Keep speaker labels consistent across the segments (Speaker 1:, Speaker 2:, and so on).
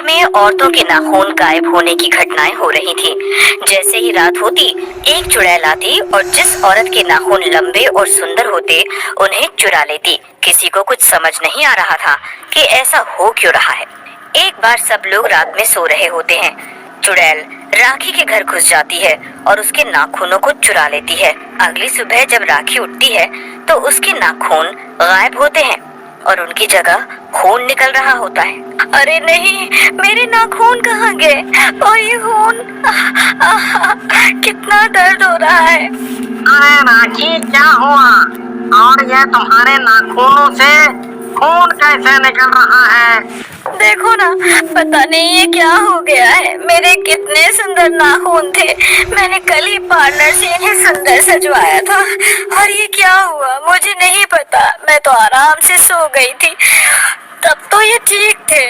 Speaker 1: में औरतों के नाखून गायब होने की घटनाएं हो रही थी। जैसे ही रात होती, एक चुड़ैल आती और जिस औरत के नाखून लंबे और सुंदर होते उन्हें चुरा लेती। किसी को कुछ समझ नहीं आ रहा था कि ऐसा हो क्यों रहा है। एक बार सब लोग रात में सो रहे होते हैं। चुड़ैल राखी के घर घुस जाती है और उसके नाखूनों को चुरा लेती है। अगली सुबह जब राखी उठती है तो उसके नाखून गायब होते हैं और उनकी जगह खून निकल रहा होता है। अरे नहीं, मेरे नाखून कहाँ गए? और ये खून, कितना दर्द हो रहा है।
Speaker 2: अरे राखी, क्या हुआ? और ये तुम्हारे नाखूनों से खून कैसे निकल रहा है?
Speaker 1: देखो ना, पता नहीं ये क्या हो गया है। मेरे कितने सुंदर नाखून थे, मैंने कल ही पार्लर से इन्हें सुंदर सजवाया था और ये क्या हुआ मुझे नहीं पता। मैं तो आराम से सो गई थी, तब तो ये ठीक थे।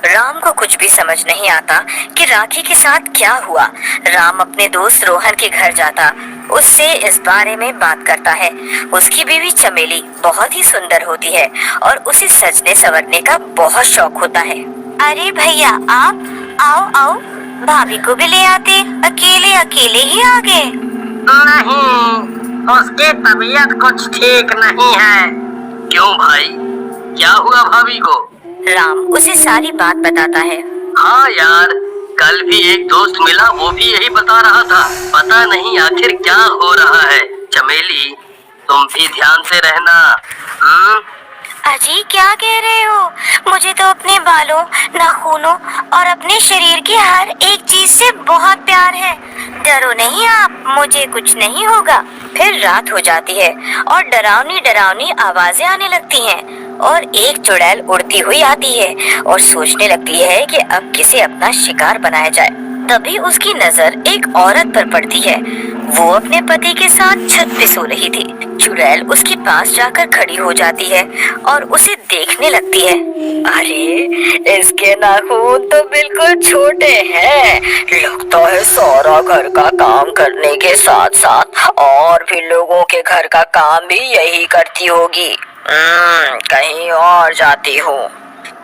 Speaker 1: राम को कुछ भी समझ नहीं आता कि राखी के साथ क्या हुआ। राम अपने दोस्त रोहन के घर जाता, उससे इस बारे में बात करता है। उसकी बीवी चमेली बहुत ही सुंदर होती है और उसे सजने संवरने का बहुत शौक होता है। अरे भैया, आप आओ आओ, भाभी को भी ले आते, अकेले अकेले ही आ गए।
Speaker 2: नहीं, उसकी तबीयत कुछ ठीक नहीं है। क्यों भाई, क्या हुआ भाभी को?
Speaker 1: राम उसे सारी बात बताता है।
Speaker 2: हाँ यार, कल भी एक दोस्त मिला, वो भी यही बता रहा था। पता नहीं आखिर क्या हो रहा है। चमेली, तुम भी ध्यान से रहना।
Speaker 1: अजी, क्या कह रहे हो? मुझे तो अपने बालों, नाखूनों और अपने शरीर की हर एक चीज से बहुत प्यार है। डरो नहीं आप, मुझे कुछ नहीं होगा। फिर रात हो जाती है और डरावनी डरावनी आवाजें आने लगती हैं और एक चुड़ैल उड़ती हुई आती है और सोचने लगती है कि अब किसे अपना शिकार बनाया जाए। तभी उसकी नजर एक औरत पर पड़ती है। वो अपने पति के साथ छत पे सो रही थी। चुड़ैल उसके पास जाकर खड़ी हो जाती है और उसे देखने लगती है। अरे, इसके नाखून तो बिल्कुल छोटे हैं। लगता है सारा घर का काम करने के साथ साथ और भी लोगों के घर का काम भी यही करती होगी। कहीं और जाती हूँ।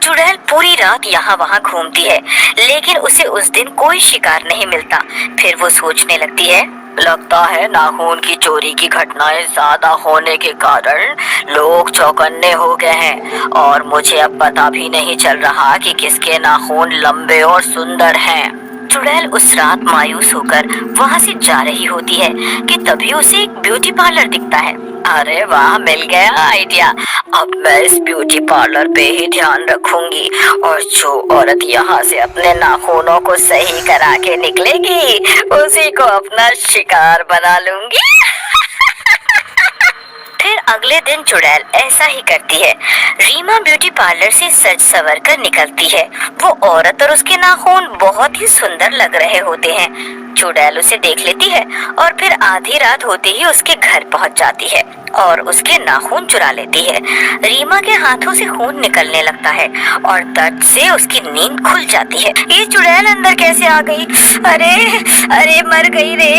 Speaker 1: चुड़ैल पूरी रात यहाँ वहाँ घूमती है, लेकिन उसे उस दिन कोई शिकार नहीं मिलता। फिर वो सोचने लगती है, लगता है नाखून की चोरी की घटनाएं ज्यादा होने के कारण लोग चौकन्ने हो गए हैं और मुझे अब पता भी नहीं चल रहा कि किसके नाखून लंबे और सुंदर हैं। चुड़ैल उस रात मायूस होकर वहाँ से जा रही होती है कि तभी उसे एक ब्यूटी पार्लर दिखता है। अरे वाह, मिल गया आइडिया। अब मैं इस ब्यूटी पार्लर पे ही ध्यान रखूंगी और जो औरत यहाँ से अपने नाखूनों को सही करा के निकलेगी उसी को अपना शिकार बना लूंगी। फिर अगले दिन चुड़ैल ऐसा ही करती है। रीमा ब्यूटी पार्लर से सज संवर कर निकलती है। वो औरत और उसके नाखून बहुत ही सुंदर लग रहे होते हैं। चुड़ैल उसे देख लेती है और फिर आधी रात होते ही उसके घर पहुंच जाती है और उसके नाखून चुरा लेती है। रीमा के हाथों से खून निकलने लगता है और दर्द से उसकी नींद खुल जाती है। ये चुड़ैल अंदर कैसे आ गई? अरे अरे, मर गई रे।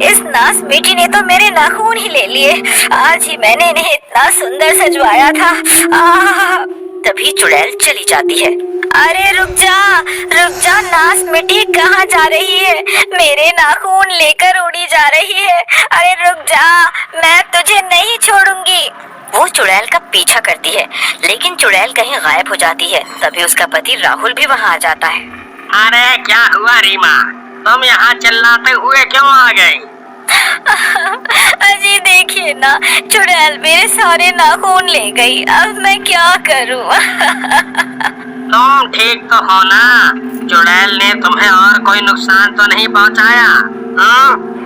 Speaker 1: इस नास बेटी ने तो मेरे नाखून ही ले लिए। आज ही मैंने इन्हें इतना सुंदर सजवाया था। तभी चुड़ैल चली जाती है। अरे रुक जा नास मिट्टी, कहाँ जा रही है? मेरे नाखून लेकर उड़ी जा रही है। अरे रुक जा, मैं तुझे नहीं छोड़ूंगी। वो चुड़ैल का पीछा करती है, लेकिन चुड़ैल कहीं गायब हो जाती है। तभी उसका पति राहुल भी वहाँ आ जाता है।
Speaker 2: अरे क्या हुआ रीमा, तुम यहाँ चिल्लाते हुए क्यों आ गई?
Speaker 1: अजी देखिए ना, चुड़ैल मेरे सारे नाखून ले गई। अब मैं क्या करूँ?
Speaker 2: तुम ठीक तो हो ना? चुड़ैल ने तुम्हें और कोई नुकसान तो नहीं पहुँचाया?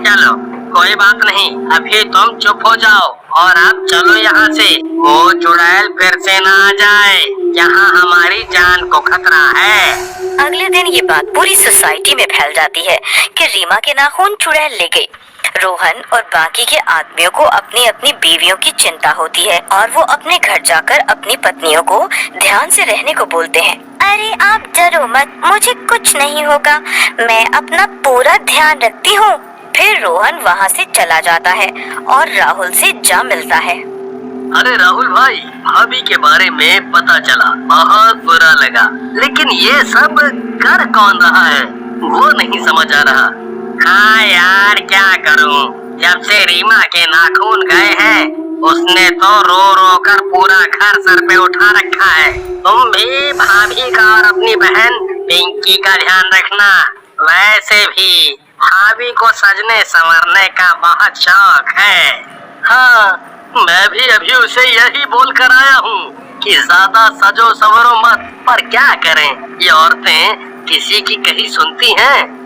Speaker 2: चलो कोई बात नहीं, अभी तुम चुप हो जाओ और अब चलो यहाँ से। वो चुड़ैल फिर से ना आ जाए, यहाँ हमारी जान को खतरा है।
Speaker 1: अगले दिन ये बात पूरी सोसाइटी में फैल जाती है कि रीमा के नाखून चुड़ैल ले गई। रोहन और बाकी के आदमियों को अपनी अपनी बीवियों की चिंता होती है और वो अपने घर जाकर अपनी पत्नियों को ध्यान से रहने को बोलते हैं। अरे आप डरो मत, मुझे कुछ नहीं होगा, मैं अपना पूरा ध्यान रखती हूँ। फिर रोहन वहाँ से चला जाता है और राहुल से जा मिलता है।
Speaker 2: अरे राहुल भाई, भाभी के बारे में पता चला, बहुत बुरा लगा, लेकिन ये सब कर कौन रहा है वो नहीं समझ आ रहा। हाँ यार, क्या करूं, जब से रीमा के नाखून गए हैं उसने तो रो रो कर पूरा घर सर पे उठा रखा है। तुम भी भाभी का और अपनी बहन पिंकी का ध्यान रखना। वैसे भी भाभी को सजने संवरने का बहुत शौक है। हाँ, मैं भी अभी उसे यही बोल कर आया हूँ कि ज्यादा सजो संवरो मत, पर क्या करें, ये औरतें किसी की कहीं सुनती हैं।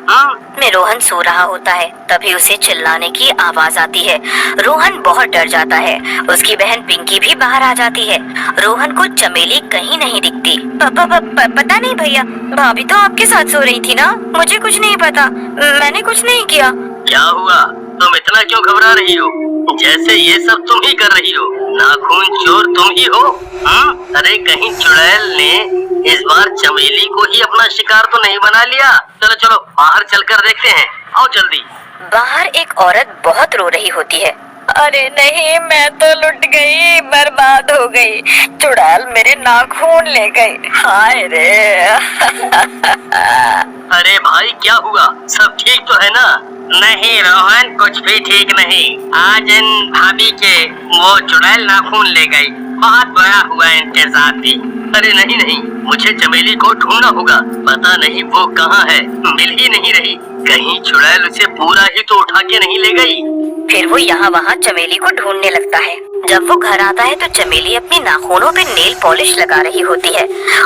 Speaker 1: में रोहन सो रहा होता है, तभी उसे चिल्लाने की आवाज आती है। रोहन बहुत डर जाता है। उसकी बहन पिंकी भी बाहर आ जाती है। रोहन को चमेली कहीं नहीं दिखती। पता नहीं भैया, भाभी तो आपके साथ सो रही थी ना, मुझे कुछ नहीं पता, मैंने कुछ नहीं किया।
Speaker 2: क्या हुआ, तुम इतना क्यों घबरा रही हो, जैसे ये सब तुम ही कर रही हो, नाखून चोर तुम ही हो। अरे कहीं चुड़ैल ने इस बार चमेली को ही अपना शिकार तो नहीं बना लिया। चलो चलो बाहर चलकर देखते हैं, आओ जल्दी।
Speaker 1: बाहर एक औरत बहुत रो रही होती है। अरे नहीं, मैं तो लुट गई, बर्बाद हो गई, चुड़ैल मेरे नाखून ले गई, हाय रे।
Speaker 2: अरे भाई क्या हुआ, सब ठीक तो है ना? नहीं रोहन, कुछ भी ठीक नहीं। आज इन भाभी के वो चुड़ैल नाखून ले गई, बहुत बुरा हुआ इनके साथ भी। अरे नहीं नहीं, मुझे चमेली को ढूंढना होगा, पता नहीं वो कहाँ है, मिल ही नहीं रही, कहीं चुड़ैल उसे पूरा ही तो उठा के नहीं ले गई।
Speaker 1: फिर वो यहाँ वहाँ चमेली को ढूंढने लगता है। जब वो घर आता है तो चमेली अपनी नाखूनों पे नेल पॉलिश लगा रही होती है।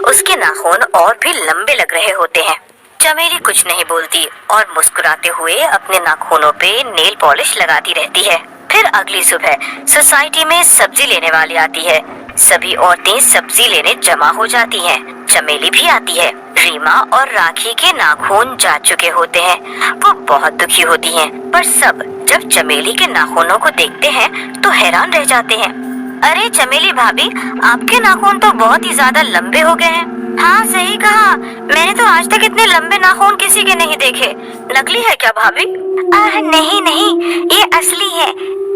Speaker 1: उसके नाखून और भी लंबे लग रहे होते हैं। चमेली कुछ नहीं बोलती और मुस्कुराते हुए अपने नाखूनों पे नेल पॉलिश लगाती रहती है। फिर अगली सुबह सोसाइटी में सब्जी लेने वाली आती है। सभी औरतें सब्जी लेने जमा हो जाती हैं। चमेली भी आती है। रीमा और राखी के नाखून जा चुके होते हैं। वो बहुत दुखी होती हैं, पर सब जब चमेली के नाखूनों को देखते हैं तो हैरान रह जाते हैं। अरे चमेली भाभी, आपके नाखून तो बहुत ही ज्यादा लंबे हो गए हैं। हाँ सही कहा, मैंने तो आज तक इतने लंबे नाखून किसी के नहीं देखे। नकली है क्या भाभी? नहीं नहीं, ये असली है,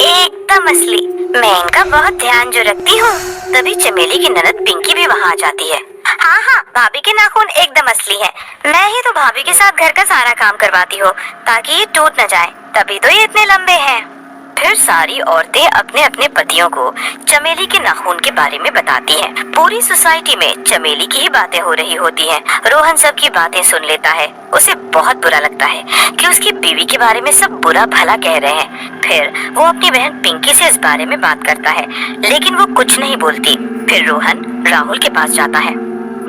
Speaker 1: एकदम असली। मैं इनका बहुत ध्यान जो रखती हूँ। तभी चमेली की ननद पिंकी भी वहाँ आ जाती है। हाँ हाँ, भाभी के नाखून एकदम असली है। मैं ही तो भाभी के साथ घर का सारा काम करवाती हूँ ताकि ये टूट न जाए, तभी तो ये इतने लंबे हैं। फिर सारी औरतें अपने अपने पतियों को चमेली के नाखून के बारे में बताती हैं। पूरी सोसाइटी में चमेली की ही बातें हो रही होती हैं। रोहन सब की बातें सुन लेता है। उसे बहुत बुरा लगता है कि उसकी बीवी के बारे में सब बुरा भला कह रहे हैं। फिर वो अपनी बहन पिंकी से इस बारे में बात करता है, लेकिन वो कुछ नहीं बोलती। फिर रोहन राहुल के पास जाता है।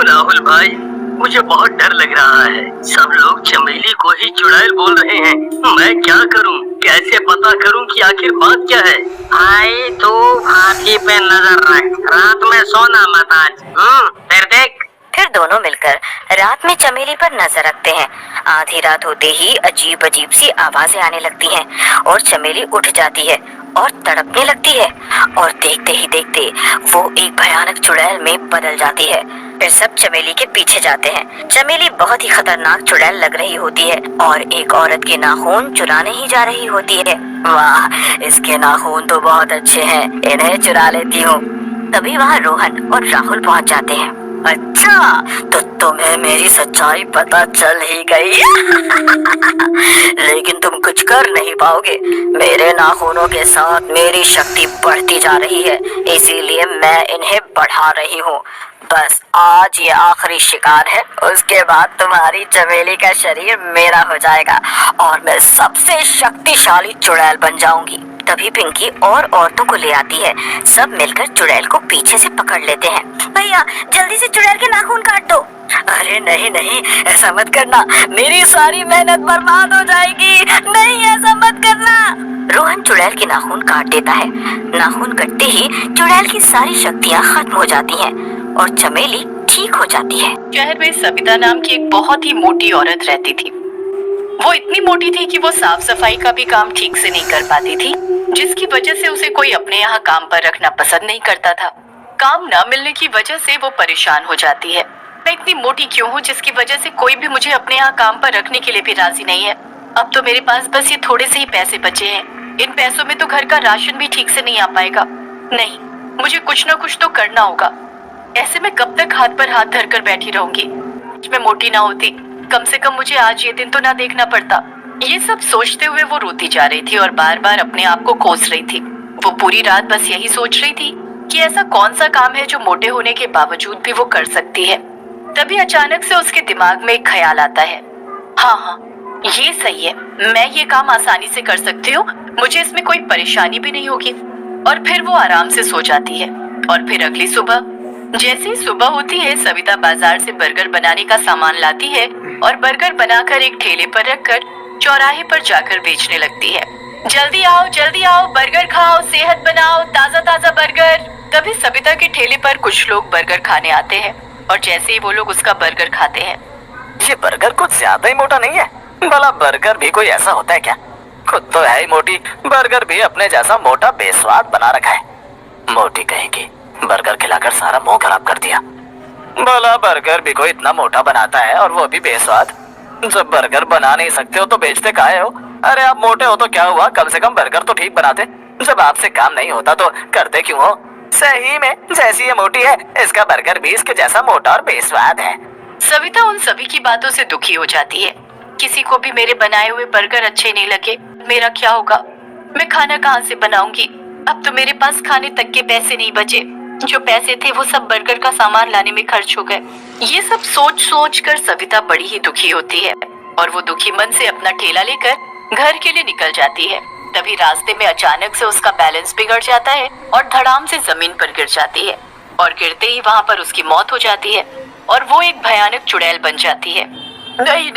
Speaker 2: राहुल भाई, मुझे बहुत डर लग रहा है, सब लोग चमेली को ही चुड़ैल बोल रहे हैं, मैं क्या करूं, कैसे पता करूं कि आखिर बात क्या है? भाई तू भाभी पे नजर रख, रात में सोना मत आज। फिर देख।
Speaker 1: फिर दोनों मिलकर रात में चमेली पर नजर रखते हैं। आधी रात होते ही अजीब अजीब सी आवाजें आने लगती हैं और चमेली उठ जाती है और तड़पने लगती है और देखते ही देखते वो एक भयानक चुड़ैल में बदल जाती है। फिर सब चमेली के पीछे जाते हैं। चमेली बहुत ही खतरनाक चुड़ैल लग रही होती है और एक औरत के नाखून चुराने ही जा रही होती है। वाह, इसके नाखून तो बहुत अच्छे हैं, इन्हें चुरा लेती हूँ। तभी वहाँ रोहन और राहुल पहुँच जाते हैं। अच्छा, तो तुम्हें मेरी सच्चाई पता चल ही गई। लेकिन तुम कुछ कर नहीं पाओगे। मेरे नाखूनों के साथ मेरी शक्ति बढ़ती जा रही है, इसीलिए मैं इन्हें बढ़ा रही हूँ। बस आज ये आखिरी शिकार है, उसके बाद तुम्हारी चमेली का शरीर मेरा हो जाएगा और मैं सबसे शक्तिशाली चुड़ैल बन जाऊंगी। तभी पिंकी और औरतों को ले आती है। सब मिलकर चुड़ैल को पीछे से पकड़ लेते हैं। भैया जल्दी से चुड़ैल के नाखून काट दो। अरे नहीं नहीं, ऐसा मत करना, मेरी सारी मेहनत बर्बाद हो जाएगी। नहीं, ऐसा मत करना। रोहन चुड़ैल के नाखून काट देता है। नाखून कटते ही चुड़ैल की सारी शक्तियाँ खत्म हो जाती हैं और चमेली ठीक हो जाती है।
Speaker 3: शहर में सविता नाम की एक बहुत ही मोटी औरत रहती थी। वो इतनी मोटी थी कि वो साफ सफाई का भी काम ठीक से नहीं कर पाती थी, जिसकी वजह से उसे कोई अपने यहाँ काम पर रखना पसंद नहीं करता था। काम न मिलने की वजह से वो परेशान हो जाती है। मैं इतनी मोटी क्यों हूँ जिसकी वजह से कोई भी मुझे अपने यहाँ काम पर रखने के लिए भी राजी नहीं है। अब तो मेरे पास बस ये थोड़े से ही पैसे बचे हैं। इन पैसों में तो घर का राशन भी ठीक से नहीं आ पाएगा। नहीं, मुझे कुछ ना कुछ तो करना होगा। ऐसे में कब तक हाथ पर हाथ धरकर बैठी रहूंगी? मैं मोटी ना होती, कम से कम मुझे आज ये दिन तो ना देखना पड़ता। ये सब सोचते हुए वो रोती जा रही थी और बार बार अपने आप को कोस रही थी। वो पूरी रात बस यही सोच रही थी कि ऐसा कौन सा काम है जो मोटे होने के बावजूद भी वो कर सकती है। तभी अचानक से उसके दिमाग में एक ख्याल आता है, हाँ, ये सही है, मैं ये काम आसानी से कर सकती हूँ, मुझे इसमें कोई परेशानी भी नहीं होगी। और फिर वो आराम से सो जाती है। और फिर अगली सुबह, जैसे ही सुबह होती है, सविता बाजार से बर्गर बनाने का सामान लाती है और बर्गर बनाकर एक ठेले पर रखकर चौराहे पर जाकर बेचने लगती है। जल्दी आओ, बर्गर खाओ, सेहत बनाओ, ताजा ताजा बर्गर। तभी सविता के ठेले पर कुछ लोग बर्गर खाने आते हैं और जैसे ही वो लोग उसका बर्गर खाते हैं,
Speaker 4: ये बर्गर कुछ ज्यादा ही मोटा नहीं है? भला बर्गर भी कोई ऐसा होता है क्या? खुद तो है ही मोटी, बर्गर भी अपने जैसा मोटा बेस्वाद बना रखा है। मोटी कहेंगी, बर्गर खिलाकर सारा मुंह खराब कर दिया। भला बर्गर भी कोई इतना मोटा बनाता है और वो भी बेस्वाद? जब बर्गर बना नहीं सकते हो तो बेचते काहे हो? अरे आप मोटे हो तो क्या हुआ, कम से कम बर्गर तो ठीक बनाते। जब आपसे काम नहीं होता तो करते क्यों हो? सही में जैसी ये मोटी है, इसका बर्गर भी इसके जैसा मोटा और बेस्वाद है।
Speaker 3: सविता उन सभी की बातों से दुखी हो जाती है। किसी को भी मेरे बनाए हुए बर्गर अच्छे नहीं लगे, मेरा क्या होगा? मैं खाना कहाँ से बनाऊंगी? अब तो मेरे पास खाने तक के पैसे नहीं बचे। जो पैसे थे वो सब बर्गर का सामान लाने में खर्च हो गए। ये सब सोच सोच कर सविता बड़ी ही दुखी होती है और वो दुखी मन से अपना ठेला लेकर घर के लिए निकल जाती है। तभी रास्ते में अचानक से उसका बैलेंस बिगड़ जाता है और धड़ाम से जमीन पर गिर जाती है और गिरते ही वहाँ पर उसकी मौत हो जाती है और वो एक भयानक चुड़ैल बन जाती है। नहीं,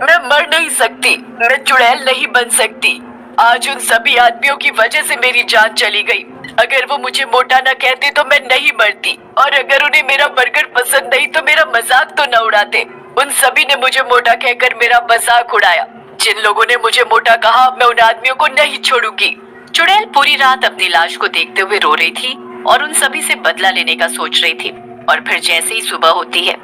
Speaker 3: मैं मर नहीं सकती, मैं चुड़ैल नहीं बन सकती। आज उन सभी आदमियों की वजह से मेरी जान चली गई। अगर वो मुझे मोटा न कहते तो मैं नहीं मरती, और अगर उन्हें मेरा बर्गर पसंद नहीं तो मेरा मजाक तो न उड़ाते। उन सभी ने मुझे मोटा कहकर मेरा मजाक उड़ाया। जिन लोगों ने मुझे मोटा कहा, मैं उन आदमियों को नहीं छोड़ूंगी। चुड़ैल पूरी रात अपनी लाश को देखते हुए रो रही थी और उन सभी से बदला लेने का सोच रही थी। और फिर जैसे ही सुबह होती है,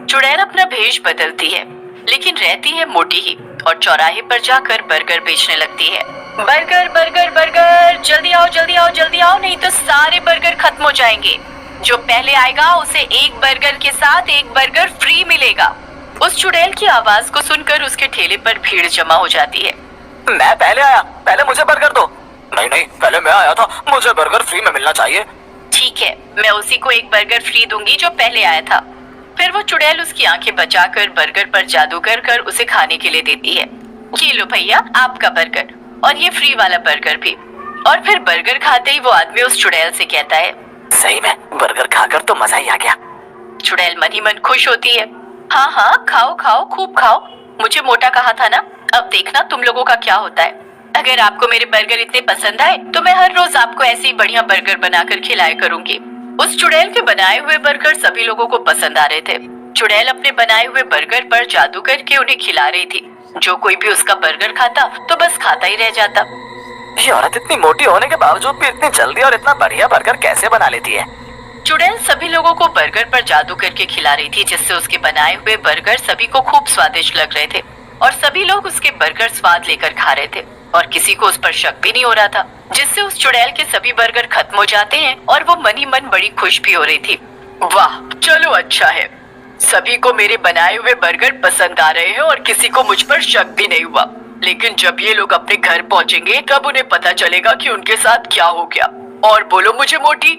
Speaker 3: चुड़ैल अपना भेष बदलती है, लेकिन रहती है मोटी ही, और चौराहे पर जाकर बर्गर बेचने लगती है। बर्गर बर्गर बर्गर, जल्दी आओ, नहीं तो सारे बर्गर खत्म हो जाएंगे। जो पहले आएगा उसे एक बर्गर के साथ एक बर्गर फ्री मिलेगा। उस चुड़ैल की आवाज को सुनकर उसके ठेले पर भीड़ जमा हो जाती है।
Speaker 4: मैं पहले आया, पहले मुझे बर्गर दो। नहीं, पहले मैं आया था, मुझे बर्गर फ्री में मिलना चाहिए।
Speaker 3: ठीक है, मैं उसी को एक बर्गर फ्री दूंगी जो पहले आया था। फिर वो चुड़ैल उसकी आंखें बचाकर बर्गर पर जादू कर उसे खाने के लिए देती है। ये लो भैया आपका बर्गर, और ये फ्री वाला बर्गर भी। और फिर बर्गर खाते ही वो आदमी उस चुड़ैल से कहता है,
Speaker 4: सही में बर्गर खाकर तो मजा ही आ गया।
Speaker 3: चुड़ैल मन ही मन खुश होती है। हाँ, खाओ, खूब खाओ, मुझे मोटा कहा था ना, अब देखना तुम लोगों का क्या होता है। अगर आपको मेरे बर्गर इतने पसंद आए तो मैं हर रोज आपको ऐसे ही बढ़िया बर्गर बनाकर खिलाया करूंगी। उस चुड़ैल के बनाए हुए बर्गर सभी लोगों को पसंद आ रहे थे। चुड़ैल अपने बनाए हुए बर्गर पर जादू करके उन्हें खिला रही थी। जो कोई भी उसका बर्गर खाता तो बस खाता ही रह जाता।
Speaker 4: ये औरत इतनी मोटी होने के बावजूद भी इतनी जल्दी और इतना बढ़िया बर्गर कैसे बना लेती है?
Speaker 3: चुड़ैल सभी लोगों को बर्गर पर जादू करके खिला रही थी, जिससे उसके बनाए हुए बर्गर सभी को खूब स्वादिष्ट लग रहे थे और सभी लोग उसके बर्गर स्वाद लेकर खा रहे थे और किसी को उस पर शक भी नहीं हो रहा था, जिससे उस चुड़ैल के सभी बर्गर खत्म हो जाते हैं और वो मन ही मन बड़ी खुश भी हो रही थी। वाह, चलो अच्छा है, सभी को मेरे बनाए हुए बर्गर पसंद आ रहे हैं और किसी को मुझ पर शक भी नहीं हुआ। लेकिन जब ये लोग अपने घर पहुंचेंगे तब उन्हें पता चलेगा कि उनके साथ क्या हो गया। और बोलो मुझे मोटी।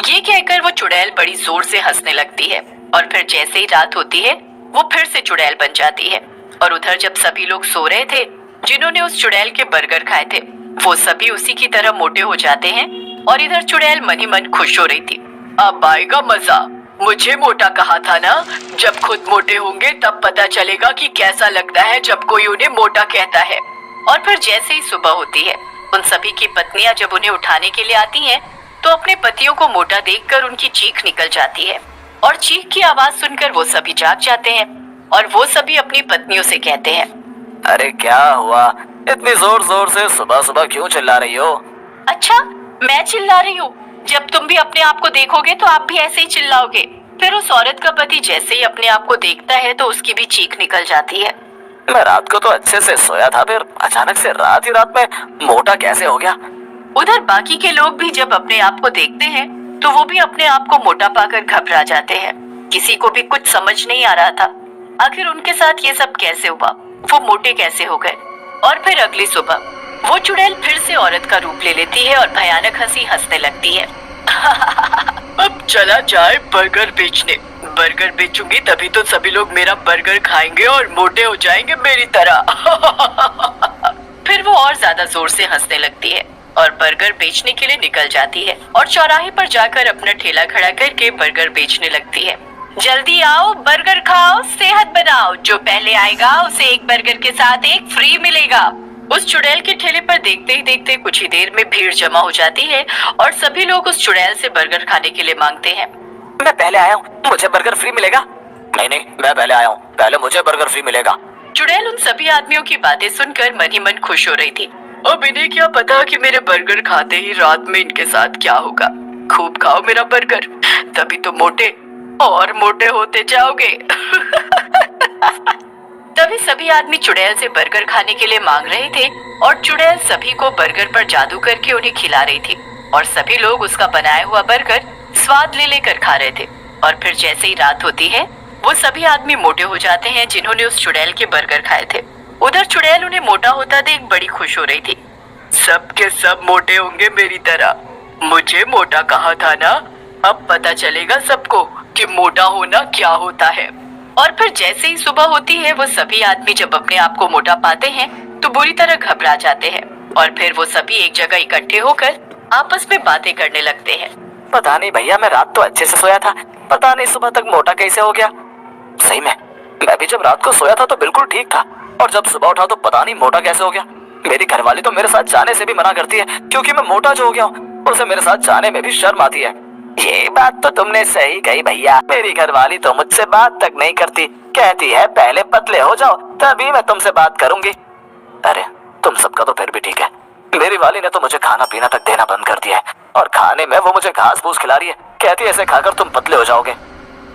Speaker 3: ये कहकर वो चुड़ैल बड़ी जोर से हंसने लगती है और फिर जैसे ही रात होती है वो फिर से चुड़ैल बन जाती है। और उधर जब सभी लोग सो रहे थे जिन्होंने उस चुड़ैल के बर्गर खाए थे, वो सभी उसी की तरह मोटे हो जाते हैं और इधर चुड़ैल मन ही मन खुश हो रही थी। अब आएगा मजा, मुझे मोटा कहा था ना, जब खुद मोटे होंगे तब पता चलेगा कि कैसा लगता है जब कोई उन्हें मोटा कहता है। और फिर जैसे ही सुबह होती है उन सभी की पत्नियां जब उन्हें उठाने के लिए आती हैं तो अपने पतियों को मोटा देखकर उनकी चीख निकल जाती है और चीख की आवाज सुनकर वो सभी जाग जाते हैं और वो सभी अपनी पत्नियों से कहते हैं,
Speaker 4: अरे क्या हुआ, इतनी जोर जोर से सुबह सुबह क्यों चिल्ला रही हो?
Speaker 3: अच्छा, मैं चिल्ला रही हूँ? जब तुम भी अपने आप को देखोगे तो आप भी ऐसे ही चिल्लाओगे। फिर उस औरत का पति जैसे ही अपने आप को देखता है तो उसकी भी चीख निकल जाती है।
Speaker 4: मैं रात को तो अच्छे से सोया था, फिर अचानक से रात ही रात में मोटा कैसे हो गया?
Speaker 3: उधर बाकी के लोग भी जब अपने आप को देखते हैं तो वो भी अपने आप को मोटा पाकर घबरा जाते हैं। किसी को भी कुछ समझ नहीं आ रहा था आखिर उनके साथ ये सब कैसे हुआ, वो मोटे कैसे हो गए। और फिर अगली सुबह वो चुड़ैल फिर से औरत का रूप ले लेती है और भयानक हंसी हंसने लगती है। अब चला जाए बर्गर बेचने। बर्गर बेचूंगी तभी तो सभी लोग मेरा बर्गर खाएंगे और मोटे हो जाएंगे मेरी तरह। फिर वो और ज्यादा जोर से हंसने लगती है और बर्गर बेचने के लिए निकल जाती है और चौराहे पर जाकर अपना ठेला खड़ा करके बर्गर बेचने लगती है। जल्दी आओ, बर्गर खाओ, सेहत बनाओ, जो पहले आएगा उसे एक बर्गर के साथ एक फ्री मिलेगा। उस चुड़ैल के ठेले पर देखते ही देखते कुछ ही देर में भीड़ जमा हो जाती है और सभी लोग उस चुड़ैल से बर्गर खाने के लिए मांगते हैं।
Speaker 4: मैं पहले आया हूँ, मुझे बर्गर फ्री मिलेगा। नहीं नहीं, मैं पहले आया हूँ, पहले मुझे बर्गर फ्री मिलेगा।
Speaker 3: चुड़ैल उन सभी आदमियों की बातें सुनकर मन ही मन खुश हो रही थी। अब इन्हें क्या पता कि मेरे बर्गर खाते ही रात में इनके साथ क्या होगा। खूब खाओ मेरा बर्गर, तभी तो मोटे और मोटे होते जाओगे। तभी सभी आदमी चुड़ैल से बर्गर खाने के लिए मांग रहे थे और चुड़ैल सभी को बर्गर पर जादू करके उन्हें खिला रही थी और सभी लोग उसका बनाया हुआ बर्गर स्वाद ले लेकर खा रहे थे। और फिर जैसे ही रात होती है वो सभी आदमी मोटे हो जाते हैं जिन्होंने उस चुड़ैल के बर्गर खाए थे। उधर चुड़ैल उन्हें मोटा होता देख बड़ी खुश हो रही थी। सब के सब मोटे होंगे मेरी तरह, मुझे मोटा कहा था ना, अब पता चलेगा सबको कि मोटा होना क्या होता है। और फिर जैसे ही सुबह होती है वो सभी आदमी जब अपने आप को मोटा पाते हैं तो बुरी तरह घबरा जाते हैं और फिर वो सभी एक जगह इकट्ठे होकर आपस में बातें करने लगते हैं।
Speaker 4: पता नहीं भैया, मैं रात तो अच्छे से सोया था, पता नहीं सुबह तक मोटा कैसे हो गया। सही में मैं भी जब रात को सोया था तो बिल्कुल ठीक था और जब सुबह उठा तो पता नहीं मोटा कैसे हो गया। मेरी घरवाली तो मेरे साथ जाने से भी मना करती है क्योंकि मैं मोटा जो हो गया हूँ, उसे मेरे साथ जाने में भी शर्म आती है। ये बात तो तुमने सही कही भैया, मेरी घरवाली तो मुझसे बात तक नहीं करती, कहती है पहले पतले हो जाओ तभी मैं तुमसे बात करूंगी। अरे तुम सबका तो फिर भी ठीक है, मेरी वाली ने तो मुझे खाना पीना तक देना बंद कर दिया है और खाने में वो मुझे घास फूस खिला रही है, कहती है ऐसे खाकर तुम पतले हो जाओगे।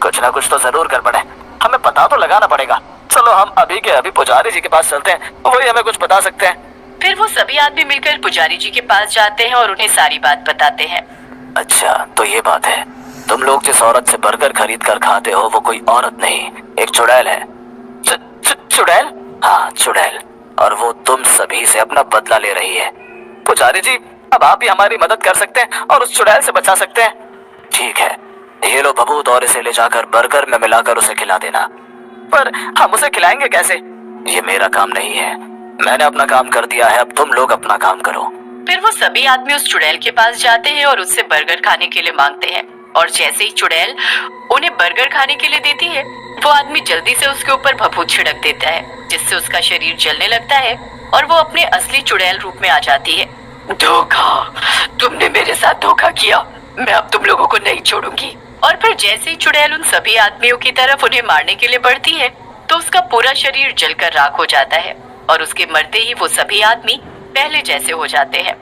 Speaker 4: कुछ ना कुछ तो जरूर गड़बड़ है, हमें पता तो लगाना पड़ेगा। चलो हम अभी के अभी पुजारी जी के पास चलते हैं, वही हमें कुछ बता सकते हैं।
Speaker 3: फिर वो सभी आदमी मिलकर पुजारी जी के पास जाते हैं और उन्हें सारी बात बताते हैं।
Speaker 4: अच्छा तो ये बात है, तुम लोग जिस औरत से बर्गर खरीद कर खाते हो वो कोई औरत नहीं, एक चुड़ैल है। चुड़ैल? हाँ चुड़ैल, और वो तुम सभी से अपना बदला ले रही है। पुजारी जी अब आप ही हमारी मदद कर सकते हैं और उस चुड़ैल से बचा सकते हैं। ठीक है, ये लो बबूत और इसे ले जाकर बर्गर में मिलाकर उसे खिला देना। पर हम उसे खिलाएंगे कैसे? ये मेरा काम नहीं है, मैंने अपना काम कर दिया है, अब तुम लोग अपना काम करो।
Speaker 3: फिर वो सभी आदमी उस चुड़ैल के पास जाते हैं और उससे बर्गर खाने के लिए मांगते हैं और जैसे ही चुड़ैल उन्हें बर्गर खाने के लिए देती है वो आदमी जल्दी से उसके ऊपर भभूत छिड़क देता है जिससे उसका शरीर जलने लगता है और वो अपने असली चुड़ैल रूप में आ जाती है। धोखा, तुमने मेरे साथ धोखा किया, मैं अब तुम लोगों को नहीं छोड़ूंगी। और फिर जैसे ही चुड़ैल उन सभी आदमियों की तरफ उन्हें मारने के लिए बढ़ती है तो उसका पूरा शरीर जलकर राख हो जाता है और उसके मरते ही वो सभी आदमी पहले जैसे हो जाते हैं।